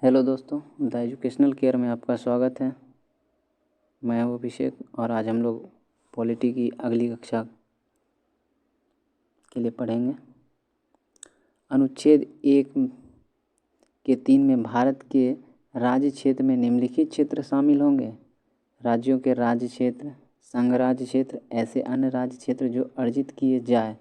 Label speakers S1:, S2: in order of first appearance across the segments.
S1: Hello दोस्तों, the educational care में आपका स्वागत है। मैं हूँ अभिषेक और आज हम लोग पॉलिटी की अगली कक्षा के लिए पढ़ेंगे। अनुच्छेद 1 के 3 में भारत के राज्य क्षेत्र में निम्नलिखित क्षेत्र शामिल होंगे। राज्यों के राज्य क्षेत्र, संघ राज्य क्षेत्र, ऐसे अन्य राज्य क्षेत्र जो अर्जित किए जाए।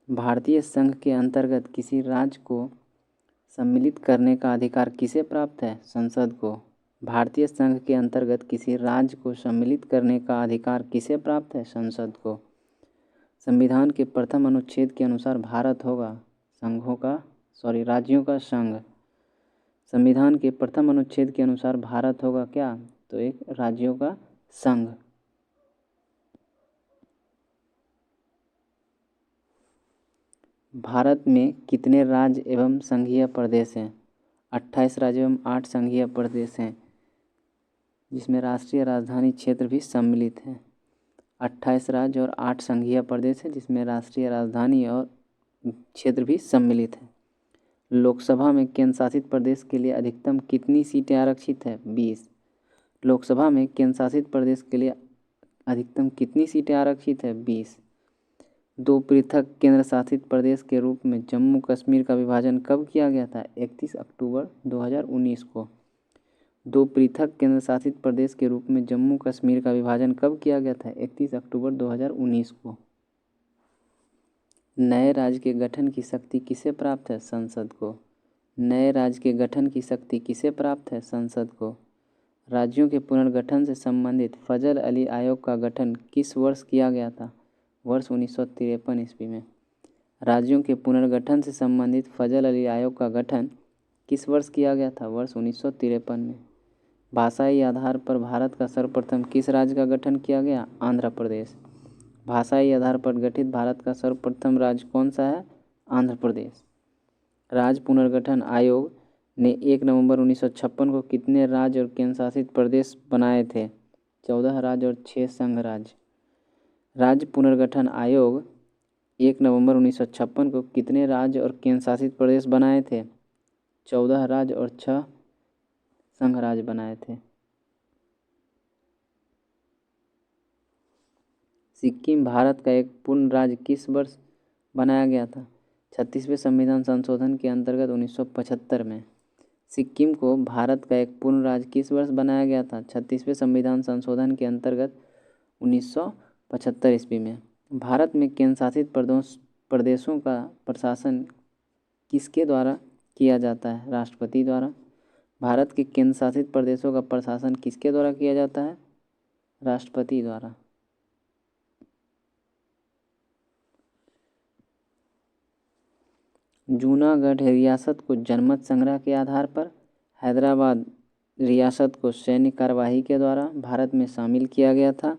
S1: भारतीय संघ के अंतर्गत किसी राज्य को सम्मिलित करने का अधिकार किसे प्राप्त है? संसद को। भारतीय संघ के अंतर्गत किसी राज्य को सम्मिलित करने का अधिकार किसे प्राप्त है? संसद को। संविधान के प्रथम अनुच्छेद के अनुसार भारत होगा राज्यों का संघ। संविधान के प्रथम अनुच्छेद के अनुसार भारत होगा क्या? तो एक राज्यों का संघ। भारत में कितने राज्य एवं संघीय प्रदेश हैं? 28 राज्य एवं 8 संघीय प्रदेश हैं, जिसमें राष्ट्रीय राजधानी क्षेत्र भी सम्मिलित है। 28 राज्य और 8 संघीय प्रदेश है, जिसमें राष्ट्रीय राजधानी और क्षेत्र भी सम्मिलित है। लोकसभा में केंद्र शासित प्रदेश के लिए अधिकतम कितनी सीटें आरक्षित है? 20। लोकसभा में केंद्र शासित प्रदेश के लिए अधिकतम कितनी सीटें आरक्षित है? 20। दो पृथक केंद्र शासित प्रदेश के रूप में जम्मू कश्मीर का विभाजन कब किया गया था? 31 अक्टूबर 2019 को। दो पृथक केंद्र शासित प्रदेश के रूप में जम्मू कश्मीर का विभाजन कब किया गया था? 31 अक्टूबर 2019 को। नए राज्य के गठन की शक्ति किसे प्राप्त है? संसद को। नए राज्य के गठन की शक्ति किसे प्राप्त है? संसद को। राज्यों के पुनर्गठन से संबंधित फजल अली आयोग का गठन किस वर्ष किया गया था? वर्ष 1953 ईस्वी में। राज्यों के पुनर्गठन से संबंधित फजल अली आयोग का गठन किस वर्ष किया गया था? वर्ष 1953 में। भाषाई आधार पर भारत का सर्वप्रथम किस राज्य का गठन किया गया? आंध्र प्रदेश। भाषाई आधार पर गठित भारत का सर्वप्रथम राज्य कौन सा है? आंध्र प्रदेश। राज्य पुनर्गठन आयोग ने 1 नवंबर 1956 को कितने राज्य और केंद्र शासित प्रदेश बनाए थे? 14 राज्य और 6 संघ राज्य। राज्य पुनर्गठन आयोग 1 नवंबर 1956 को कितने राज्य और केंद्र शासित प्रदेश बनाए थे? 14 राज्य और 6 संघ राज्य बनाए थे। सिक्किम भारत का एक पूर्ण राज्य किस वर्ष बनाया गया था? 36वें संविधान संशोधन के अंतर्गत 1975 में। सिक्किम को भारत का एक पूर्ण राज्य किस वर्ष बनाया गया था? 36वें संविधान संशोधन के अंतर्गत 1975 ईस्वी में। भारत में केंद्र शासित प्रदेशों का प्रशासन किसके द्वारा किया जाता है? राष्ट्रपति द्वारा। भारत के केंद्र शासित प्रदेशों का प्रशासन किसके द्वारा किया जाता है? राष्ट्रपति द्वारा। जूनागढ़ रियासत को जनमत संग्रह के आधार पर, हैदराबाद रियासत को सैन्य कार्यवाही के द्वारा भारत में शामिल किया गया था।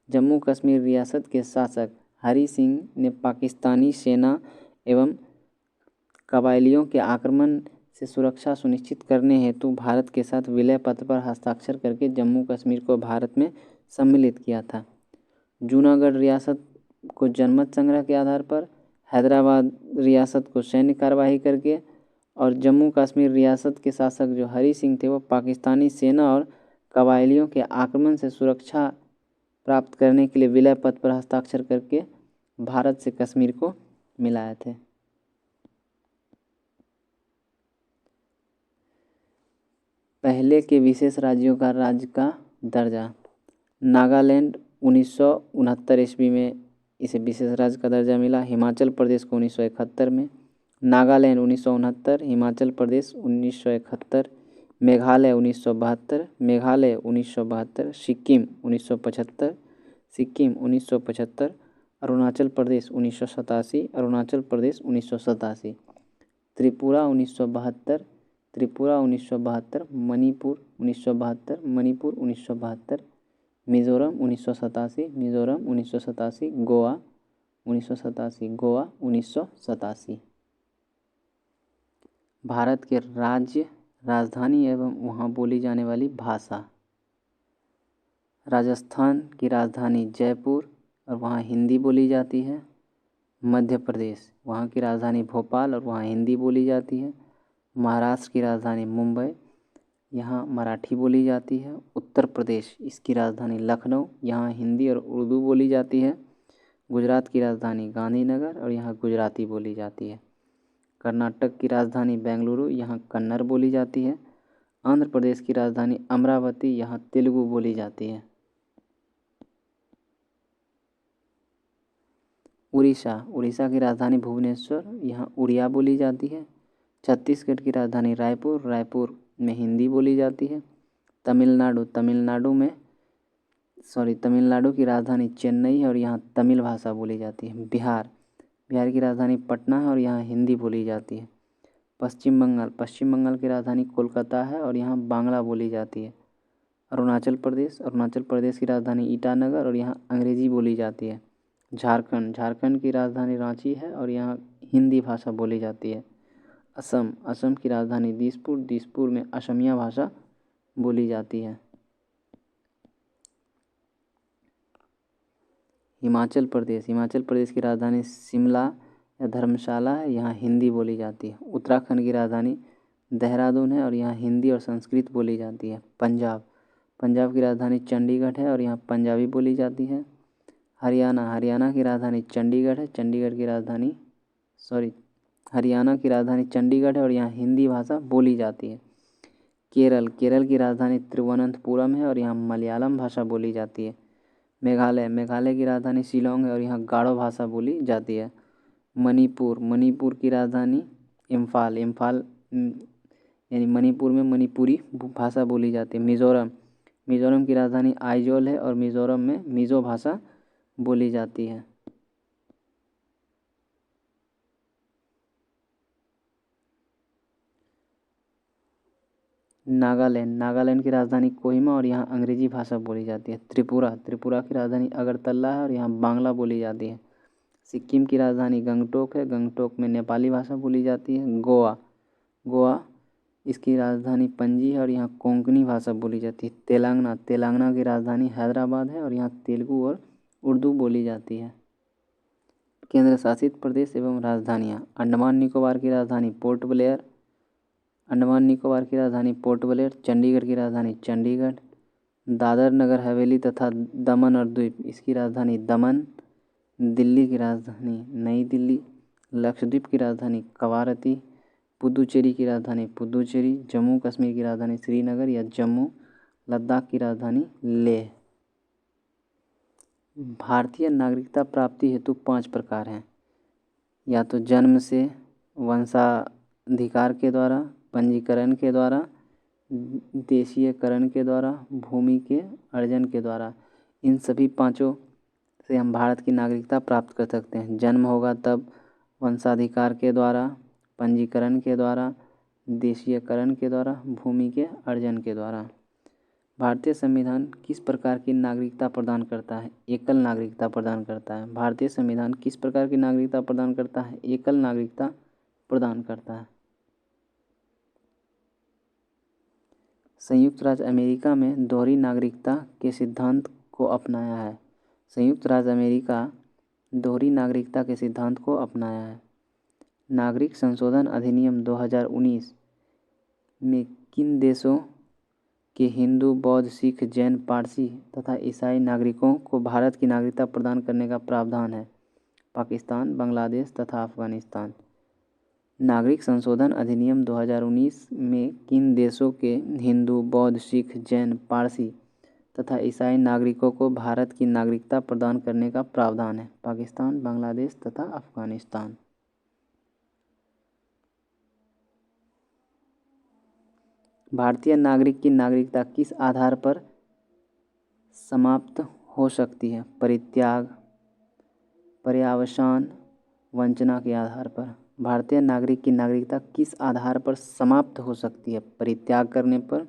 S1: जम्मू कश्मीर रियासत के शासक हरि सिंह ने पाकिस्तानी सेना एवं कबायलियों के आक्रमण से सुरक्षा सुनिश्चित करने हेतु भारत के साथ विलय पत्र पर हस्ताक्षर करके जम्मू कश्मीर को भारत में सम्मिलित किया था। जूनागढ़ रियासत को जनमत संग्रह के आधार पर, हैदराबाद रियासत को सैन्य कार्यवाही करके और जम्मू कश्मीर रियासत के शासक जो हरि सिंह थे वो पाकिस्तानी सेना और कबायलियों के आक्रमण से सुरक्षा प्राप्त करने के लिए विलय पत्र पर हस्ताक्षर करके भारत से कश्मीर को मिलाए थे। पहले के विशेष राज्यों का राज्य का दर्जा। नागालैंड 1969 ईस्वी में इसे विशेष राज्य का दर्जा मिला। हिमाचल प्रदेश को 1971 में। नागालैंड 1969, हिमाचल प्रदेश 1971, मेघालय 1972, सिक्किम 1975, अरुणाचल प्रदेश 1987, त्रिपुरा 1972, मणिपुर 1972, मिजोरम 1987, गोवा 1987। भारत के राज्य, राजधानी एवं वहाँ बोली जाने वाली भाषा। राजस्थान की राजधानी जयपुर और वहाँ हिंदी बोली जाती है। मध्य प्रदेश, वहाँ की राजधानी भोपाल और वहाँ हिंदी बोली जाती है। महाराष्ट्र की राजधानी मुंबई, यहाँ मराठी बोली जाती है। उत्तर प्रदेश, इसकी राजधानी लखनऊ, यहाँ हिंदी और उर्दू बोली जाती है। गुजरात की राजधानी गांधीनगर और यहाँ गुजराती बोली जाती है। कर्नाटक की राजधानी बेंगलुरु, यहाँ कन्नड़ बोली जाती है। आंध्र प्रदेश की राजधानी अमरावती, यहाँ तेलुगु बोली जाती है। उड़ीसा की राजधानी भुवनेश्वर, यहाँ उड़िया बोली जाती है। छत्तीसगढ़ की राजधानी रायपुर में हिंदी बोली जाती है। तमिलनाडु की राजधानी चेन्नई है और यहाँ तमिल भाषा बोली जाती है। बिहार की राजधानी पटना है और यहाँ हिंदी बोली जाती है। पश्चिम बंगाल की राजधानी कोलकाता है और यहाँ बांग्ला बोली जाती है। अरुणाचल प्रदेश की राजधानी ईटानगर और यहाँ अंग्रेजी बोली जाती है। झारखंड की राजधानी रांची है और यहाँ हिंदी भाषा बोली जाती है। असम की राजधानी दिसपुर में असमिया भाषा बोली जाती है। हिमाचल प्रदेश की राजधानी शिमला या धर्मशाला है, यहाँ हिंदी बोली जाती है। उत्तराखंड की राजधानी देहरादून है और यहाँ हिंदी और संस्कृत बोली जाती है। पंजाब की राजधानी चंडीगढ़ है और यहाँ पंजाबी बोली जाती है। हरियाणा की राजधानी चंडीगढ़ है। हरियाणा की राजधानी चंडीगढ़ है और यहाँ हिंदी भाषा बोली जाती है। केरल की राजधानी तिरुवनंतपुरम है और यहाँ मलयालम भाषा बोली जाती है। मेघालय की राजधानी शिलोंग है और यहाँ गारो भाषा बोली जाती है। मणिपुर की राजधानी इम्फाल यानी मणिपुर में मणिपुरी भाषा बोली जाती है। मिजोरम की राजधानी आइजोल है और मिजोरम में मिजो भाषा बोली जाती है। नागालैंड की राजधानी कोहिमा और यहाँ अंग्रेजी भाषा बोली जाती है। त्रिपुरा की राजधानी अगरतला है और यहाँ बांग्ला बोली जाती है। सिक्किम की राजधानी गंगटोक है। गंगटोक में नेपाली भाषा बोली जाती है। गोवा इसकी राजधानी पणजी है और यहाँ कोंकणी भाषा बोली जाती है। तेलंगाना की राजधानी हैदराबाद है और यहाँ तेलुगु और उर्दू बोली जाती है। केंद्र शासित प्रदेश एवं राजधानियाँ। अंडमान निकोबार की राजधानी पोर्ट ब्लेयर, चंडीगढ़ की राजधानी चंडीगढ़, दादर नगर हवेली तथा दमन और द्वीप इसकी राजधानी दमन, दिल्ली की राजधानी नई दिल्ली, लक्षद्वीप की राजधानी कवारती, पुदुचेरी की राजधानी पुदुचेरी, जम्मू कश्मीर की राजधानी श्रीनगर या जम्मू, लद्दाख की राजधानी लेह। भारतीय नागरिकता प्राप्ति हेतु 5 प्रकार हैं, या तो जन्म से, वंशाधिकार के द्वारा, पंजीकरण के द्वारा, देशीयकरण के द्वारा, भूमि के अर्जन के द्वारा। इन सभी 5 से हम भारत की नागरिकता प्राप्त कर सकते हैं। जन्म होगा तब वंशाधिकार के द्वारा, पंजीकरण के द्वारा, देशीयकरण के द्वारा, भूमि के अर्जन के द्वारा। भारतीय संविधान किस प्रकार की नागरिकता प्रदान करता है? एकल नागरिकता प्रदान करता है। भारतीय संविधान किस प्रकार की नागरिकता प्रदान करता है? एकल नागरिकता प्रदान करता है। संयुक्त राज्य अमेरिका में दोहरी नागरिकता के सिद्धांत को अपनाया है। संयुक्त राज्य अमेरिका दोहरी नागरिकता के सिद्धांत को अपनाया है। नागरिक संशोधन अधिनियम 2019 में किन देशों के हिंदू, बौद्ध, सिख, जैन, पारसी तथा ईसाई नागरिकों को भारत की नागरिकता प्रदान करने का प्रावधान है? पाकिस्तान, बांग्लादेश तथा अफगानिस्तान। नागरिक संशोधन अधिनियम 2019 में किन देशों के हिंदू, बौद्ध, सिख, जैन, पारसी तथा ईसाई नागरिकों को भारत की नागरिकता प्रदान करने का प्रावधान है? पाकिस्तान, बांग्लादेश तथा अफगानिस्तान। भारतीय नागरिक की नागरिकता किस आधार पर समाप्त हो सकती है? परित्याग, पर्यावसान, वंचना के आधार पर। भारतीय नागरिक की नागरिकता किस आधार पर समाप्त हो सकती है? परित्याग करने पर,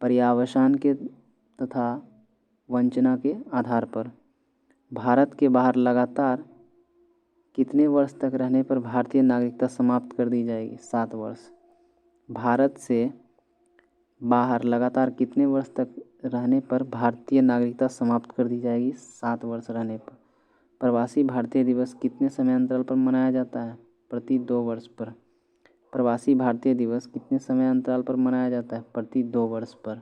S1: पर्यावसान के तथा वंचना के आधार पर। भारत के बाहर लगातार कितने वर्ष तक रहने पर भारतीय नागरिकता समाप्त कर दी जाएगी? 7 वर्ष। भारत से बाहर लगातार कितने वर्ष तक रहने पर भारतीय नागरिकता समाप्त कर दी जाएगी? 7 वर्ष रहने पर। प्रवासी भारतीय दिवस कितने समयांतराल पर मनाया जाता है? प्रति 2 वर्ष पर। प्रवासी भारतीय दिवस कितने समय अंतराल पर मनाया जाता है? प्रति 2 वर्ष पर।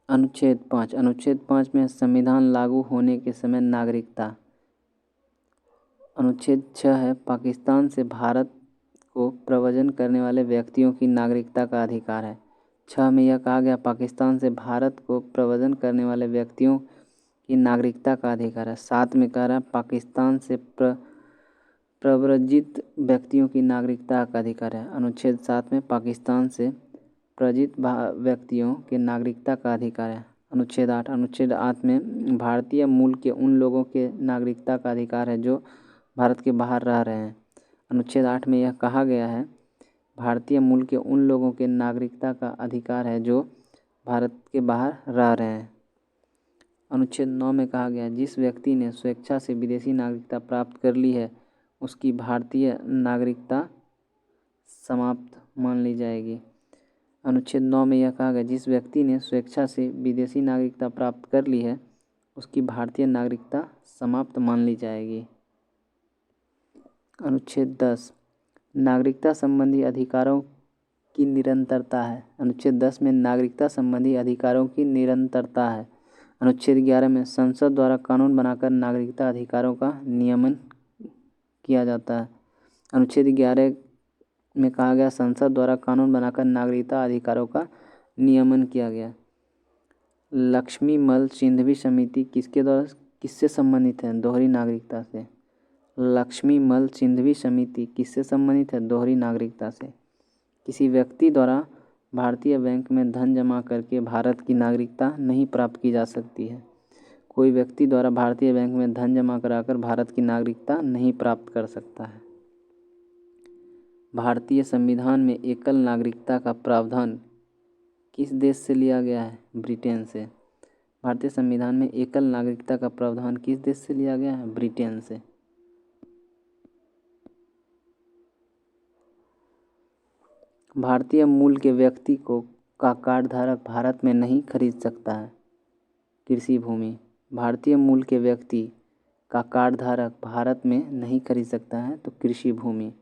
S1: अनुच्छेद 5। अनुच्छेद 5 में संविधान लागू होने के समय नागरिकता। अनुच्छेद 6 है पाकिस्तान से भारत को प्रव्रजन करने वाले व्यक्तियों की नागरिकता का अधिकार है। 6 में यह कहा गया पाकिस्तान से भारत को प्रव्रजन करने वाले व्यक्तियों की नागरिकता का अधिकार है। 7 में कह रहा है पाकिस्तान से प्रव्रजित व्यक्तियों की नागरिकता का अधिकार है। अनुच्छेद 7 में पाकिस्तान से प्रव्रजित व्यक्तियों के नागरिकता का अधिकार है। अनुच्छेद 8। अनुच्छेद 8 में भारतीय मूल के उन लोगों के नागरिकता का अधिकार है जो भारत के बाहर रह रहे हैं। अनुच्छेद 8 में यह कहा गया है भारतीय मूल के उन लोगों के नागरिकता का अधिकार है जो भारत के बाहर रह रहे हैं। अनुच्छेद 9 में कहा गया जिस व्यक्ति ने स्वेच्छा से विदेशी नागरिकता प्राप्त कर ली है उसकी भारतीय नागरिकता समाप्त मान ली जाएगी। अनुच्छेद 9 में यह कहा गया जिस व्यक्ति ने स्वेच्छा से विदेशी नागरिकता प्राप्त कर ली है उसकी भारतीय नागरिकता समाप्त मान ली जाएगी। अनुच्छेद 10 नागरिकता संबंधी अधिकारों की निरंतरता है। अनुच्छेद 10 में नागरिकता संबंधी अधिकारों की निरंतरता है। अनुच्छेद 11 में संसद द्वारा कानून बनाकर नागरिकता अधिकारों का नियमन किया जाता है। अनुच्छेद 11 में कहा गया संसद द्वारा कानून बनाकर नागरिकता अधिकारों का नियमन किया गया। लक्ष्मीमल सिंघवी समिति किससे संबंधित है? दोहरी नागरिकता से। लक्ष्मीमल सिंघवी समिति किससे संबंधित है? दोहरी नागरिकता से। किसी व्यक्ति द्वारा भारतीय बैंक में धन जमा करके भारत की नागरिकता नहीं प्राप्त की जा सकती है। कोई व्यक्ति द्वारा भारतीय बैंक में धन जमा कराकर भारत की नागरिकता नहीं प्राप्त कर सकता है। भारतीय संविधान में एकल नागरिकता का प्रावधान किस देश से लिया गया है? ब्रिटेन से। भारतीय संविधान में एकल नागरिकता का प्रावधान किस देश से लिया गया है? ब्रिटेन से। भारतीय मूल के व्यक्ति का कार्ड धारक भारत में नहीं खरीद सकता है। कृषि भूमि। भारतीय मूल के व्यक्ति का कार्ड धारक भारत में नहीं खरीद सकता है तो कृषि भूमि।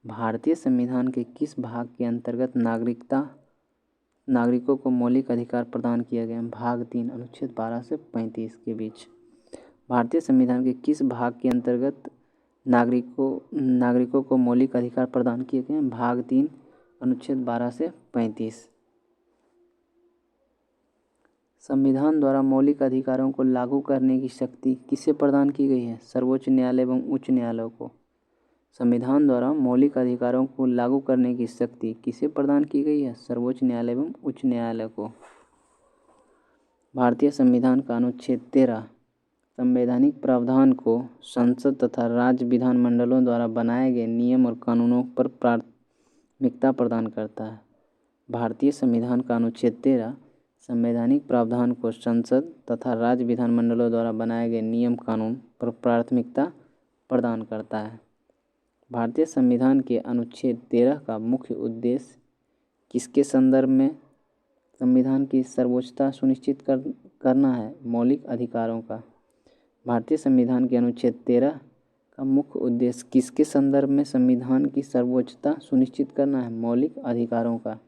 S1: भारतीय संविधान के किस भाग के अंतर्गत नागरिकों को मौलिक अधिकार प्रदान किया गया? भाग 3 अनुच्छेद 12 से 35 के बीच। भारतीय संविधान के किस भाग के अंतर्गत नागरिकों को मौलिक अधिकार प्रदान किए गए? भाग 3 अनुच्छेद 12 से 35। संविधान द्वारा मौलिक अधिकारों को लागू करने की शक्ति किसे प्रदान की गई है? सर्वोच्च न्यायालय एवं उच्च न्यायालयों को। संविधान द्वारा मौलिक अधिकारों को लागू करने की शक्ति किसे प्रदान की गई है? सर्वोच्च न्यायालय एवं उच्च न्यायालय को। भारतीय संविधान का अनुच्छेद 13 संवैधानिक प्रावधान को संसद तथा राज्य विधानमंडलों द्वारा बनाए गए नियम और कानूनों पर प्राथमिकता प्रदान करता है। भारतीय संविधान का अनुच्छेद 13 संवैधानिक प्रावधान को संसद तथा राज्य विधानमंडलों द्वारा बनाए गए नियम कानून पर प्राथमिकता प्रदान करता है। भारतीय संविधान के अनुच्छेद 13 का मुख्य उद्देश्य किसके संदर्भ में संविधान की सर्वोच्चता सुनिश्चित करना है? मौलिक अधिकारों का। भारतीय संविधान के अनुच्छेद 13 का मुख्य उद्देश्य किसके संदर्भ में संविधान की सर्वोच्चता सुनिश्चित करना है? मौलिक अधिकारों का।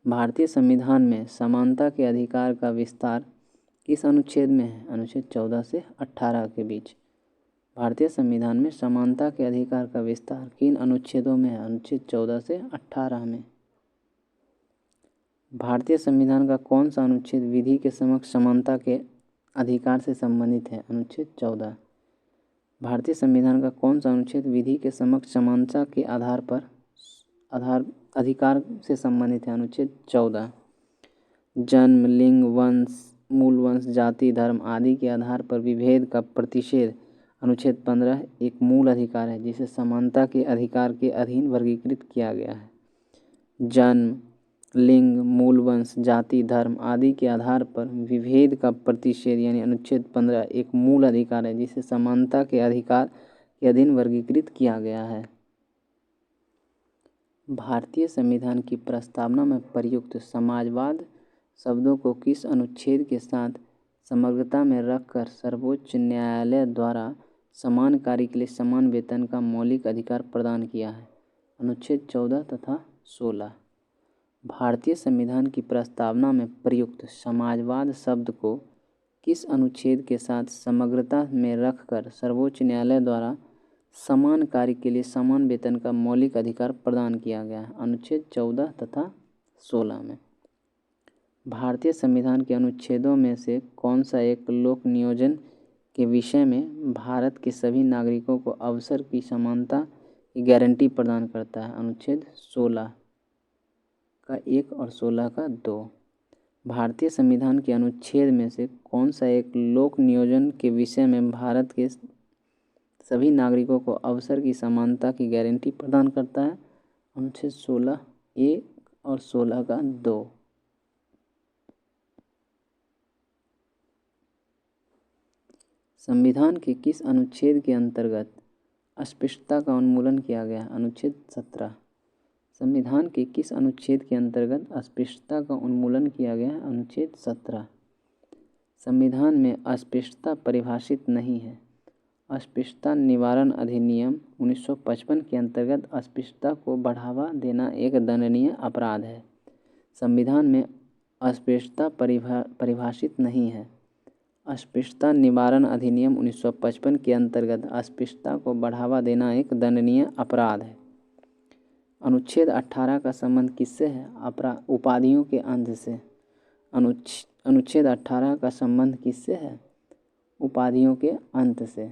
S1: भारतीय संविधान में समानता के अधिकार का विस्तार किस अनुच्छेद में है? अनुच्छेद 14 से 18 के बीच। भारतीय संविधान में समानता के अधिकार का विस्तार किन अनुच्छेदों में है? अनुच्छेद 14 से 18 में। भारतीय संविधान का कौन सा अनुच्छेद विधि के समक्ष समानता के अधिकार से संबंधित है? अनुच्छेद 14। भारतीय संविधान का कौन सा अनुच्छेद विधि के समक्ष समानता के अधिकार से संबंधित है? अनुच्छेद 14। जन्म, लिंग, वंश, मूल वंश, जाति, धर्म आदि के आधार पर विभेद का प्रतिषेध अनुच्छेद 15 एक मूल अधिकार है जिसे समानता के अधिकार के अधीन वर्गीकृत किया गया है। जन्म, लिंग, मूल वंश, जाति, धर्म आदि के आधार पर विभेद का प्रतिषेध यानी अनुच्छेद 15 एक मूल अधिकार है जिसे समानता के अधिकार के अधीन वर्गीकृत किया गया है। भारतीय संविधान की प्रस्तावना में प्रयुक्त समाजवाद शब्दों को किस अनुच्छेद के साथ समग्रता में रखकर सर्वोच्च न्यायालय द्वारा समान कार्य के लिए समान वेतन का मौलिक अधिकार प्रदान किया है। अनुच्छेद 14 तथा 16। भारतीय संविधान की प्रस्तावना में प्रयुक्त समाजवाद शब्द को किस अनुच्छेद के साथ समग्रता में रखकर सर्वोच्च न्यायालय द्वारा समान कार्य के लिए समान वेतन का मौलिक अधिकार प्रदान किया गया है? अनुच्छेद 14 तथा 16 में। भारतीय संविधान के अनुच्छेदों में से कौन सा एक लोक नियोजन के विषय में भारत के सभी नागरिकों को अवसर की समानता की गारंटी प्रदान करता है? अनुच्छेद 16 का 1 और 16 का 2। भारतीय संविधान के अनुच्छेद में से कौन सा एक लोक नियोजन के विषय में भारत के सभी नागरिकों को अवसर की समानता की गारंटी प्रदान करता है? अनुच्छेद 16 1 और 16 का 2। संविधान के किस अनुच्छेद के अंतर्गत अस्पृश्यता का उन्मूलन किया गया? अनुच्छेद 17। संविधान के किस अनुच्छेद के अंतर्गत अस्पृश्यता का उन्मूलन किया गया? अनुच्छेद 17। संविधान में अस्पृश्यता परिभाषित नहीं है। अस्पृश्यता निवारण अधिनियम 1955 के अंतर्गत अस्पृश्यता को बढ़ावा देना एक दंडनीय अपराध है। संविधान में अस्पृश्यता परिभाषित नहीं है। अस्पृश्यता निवारण अधिनियम 1955 के अंतर्गत अस्पृश्यता को बढ़ावा देना एक दंडनीय अपराध है। अनुच्छेद 18 का संबंध किससे है? उपाधियों के अंत से। अनुच्छेद 18 का संबंध किससे है? उपाधियों के अंत से।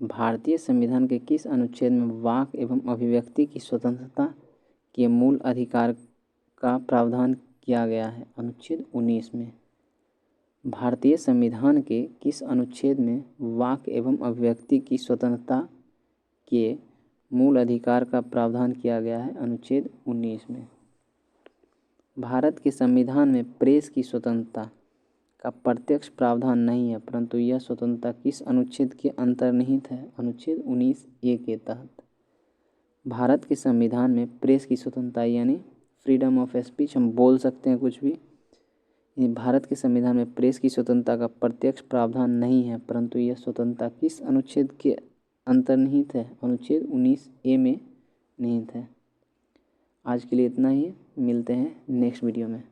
S1: भारतीय संविधान के किस अनुच्छेद में वाक एवं अभिव्यक्ति की स्वतंत्रता के मूल अधिकार का प्रावधान किया गया है? अनुच्छेद 19 में। भारतीय संविधान के किस अनुच्छेद में वाक एवं अभिव्यक्ति की स्वतंत्रता के मूल अधिकार का प्रावधान किया गया है? अनुच्छेद 19 में। भारत के संविधान में प्रेस की स्वतंत्रता का प्रत्यक्ष प्रावधान नहीं है, परंतु यह स्वतंत्रता किस अनुच्छेद के अंतर्निहित है? अनुच्छेद 19A के तहत। भारत के संविधान में प्रेस की स्वतंत्रता यानी फ्रीडम ऑफ स्पीच, हम बोल सकते हैं कुछ भी। भारत के संविधान में प्रेस की स्वतंत्रता का प्रत्यक्ष प्रावधान नहीं है, परंतु यह स्वतंत्रता किस अनुच्छेद के अंतर्निहित है? अनुच्छेद 19A में निहित है। आज के लिए इतना ही, मिलते हैं नेक्स्ट वीडियो में।